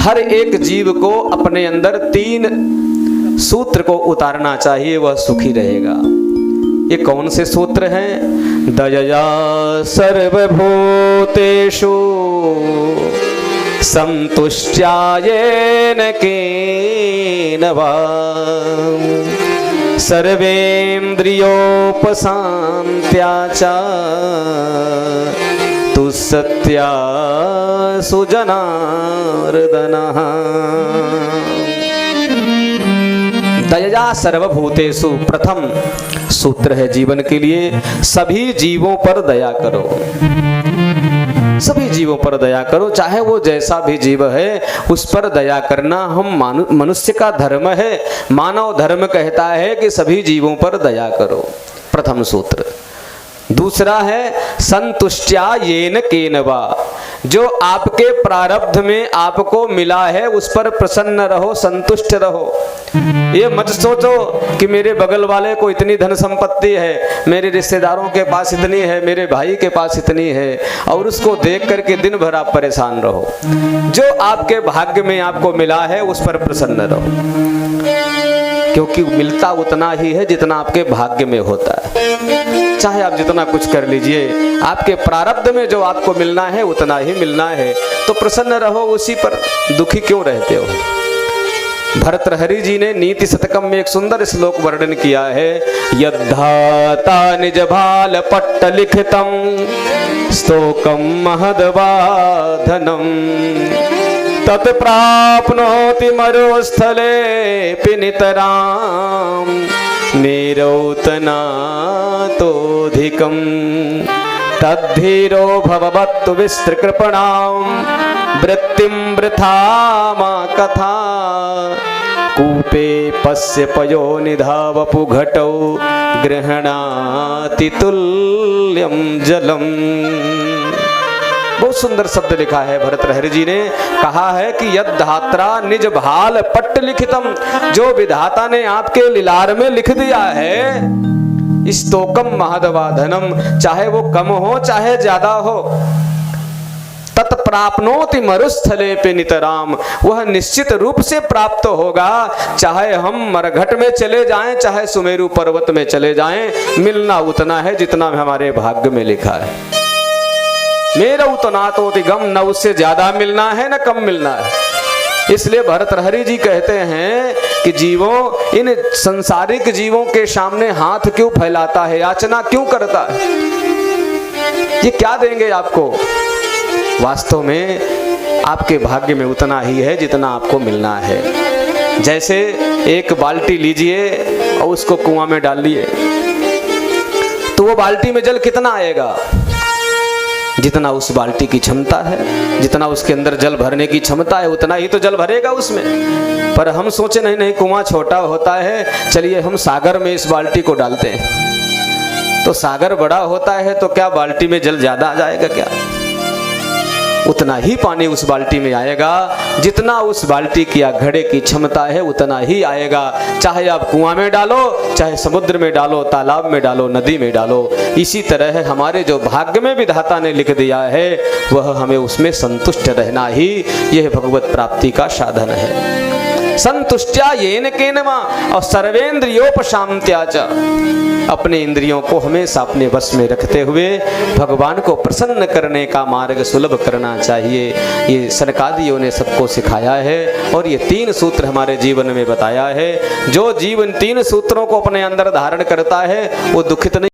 हर एक जीव को अपने अंदर 3 सूत्र को उतारना चाहिए, वह सुखी रहेगा। ये कौन से सूत्र हैं? दयया सर्वभूतेषु संतुष्ट्या येन केन वा सर्वेन्द्रियोपशान्त्या च तुस्सत्या सुजनार्दनः। दयया सर्वभूतेषु प्रथम सूत्र है जीवन के लिए, सभी जीवों पर दया करो। सभी जीवों पर दया करो, चाहे वो जैसा भी जीव है उस पर दया करना हम मनुष्य का धर्म है। मानव धर्म कहता है कि सभी जीवों पर दया करो, प्रथम सूत्र। दूसरा है संतुष्ट्या येन केन वा, जो आपके प्रारब्ध में आपको मिला है उस पर प्रसन्न रहो, संतुष्ट रहो। ये मत सोचो कि मेरे बगल वाले को इतनी धन संपत्ति है, मेरे रिश्तेदारों के पास इतनी है, मेरे भाई के पास इतनी है, और उसको देख करके दिन भर आप परेशान रहो। जो आपके भाग्य में आपको मिला है उस पर प्रसन्न रहो, क्योंकि मिलता उतना ही है जितना आपके भाग्य में होता है। चाहे आप जितना कुछ कर लीजिए, आपके प्रारब्ध में जो आपको मिलना है उतना ही मिलना है, तो प्रसन्न रहो उसी पर, दुखी क्यों रहते हो। भर्तृहरि जी ने नीति शतकम में एक सुंदर श्लोक वर्णन किया है, यद्धाता निज भाल पट्ट लिखितम स्तोकम महदवाधनम तत्प्राप्नोति मरुस्थले पिनितराम निरौतनातोधिकम तद्धीरो भववत्तु विस्तृकृपणाम वृत्तिं वृथा मा कथा कूपे पस्य पयो निधावपु घटौ गृह्णाति तुल्यं जलम। बहुत सुंदर शब्द लिखा है भर्तृहरि जी ने, कहा है कि यद धात्रा निज भाल पट्ट लिखितम, जो विधाता ने आपके लिलार में लिख दिया है, स्तोकम महदवाधनम, चाहे वो कम हो चाहे ज्यादा हो, तत्प्राप्नोति मरुस्थले पे नितराम, वह निश्चित रूप से प्राप्त होगा। चाहे हम मरघट में चले जाएं, चाहे सुमेरु पर्वत में चले जाएं, मिलना उतना है जितना हमारे भाग्य में लिखा है। मेरा उतना तो गम, न उससे ज्यादा मिलना है न कम मिलना है। इसलिए भर्तृहरि जी कहते हैं कि जीवों, इन संसारिक जीवों के सामने हाथ क्यों फैलाता है, याचना क्यों करता है, ये क्या देंगे आपको। वास्तव में आपके भाग्य में उतना ही है जितना आपको मिलना है। जैसे एक बाल्टी लीजिए और उसको कुआं में डाल लिए, तो वो बाल्टी में जल कितना आएगा, जितना उस बाल्टी की क्षमता है, जितना उसके अंदर जल भरने की क्षमता है उतना ही तो जल भरेगा उसमें। पर हम सोचे नहीं नहीं कुआं छोटा होता है, चलिए हम सागर में इस बाल्टी को डालते हैं, तो सागर बड़ा होता है तो क्या बाल्टी में जल ज्यादा आ जाएगा क्या, उतना ही पानी उस बाल्टी में आएगा, जितना उस बाल्टी की या घड़े की क्षमता है उतना ही आएगा। चाहे आप कुआं में डालो, चाहे समुद्र में डालो, तालाब में डालो, नदी में डालो। इसी तरह हमारे जो भाग्य में विधाता ने लिख दिया है वह हमें उसमें संतुष्ट रहना ही यह भगवत प्राप्ति का साधन है। संतुष्ट्या येन केन वा और सर्वेन्द्रियोपशान्त्या च, अपने इंद्रियों को हमेशा अपने वश में रखते हुए भगवान को प्रसन्न करने का मार्ग सुलभ करना चाहिए। ये सनकादियों ने सबको सिखाया है और ये 3 सूत्र हमारे जीवन में बताया है। जो जीवन 3 सूत्रों को अपने अंदर धारण करता है वो दुखित नहीं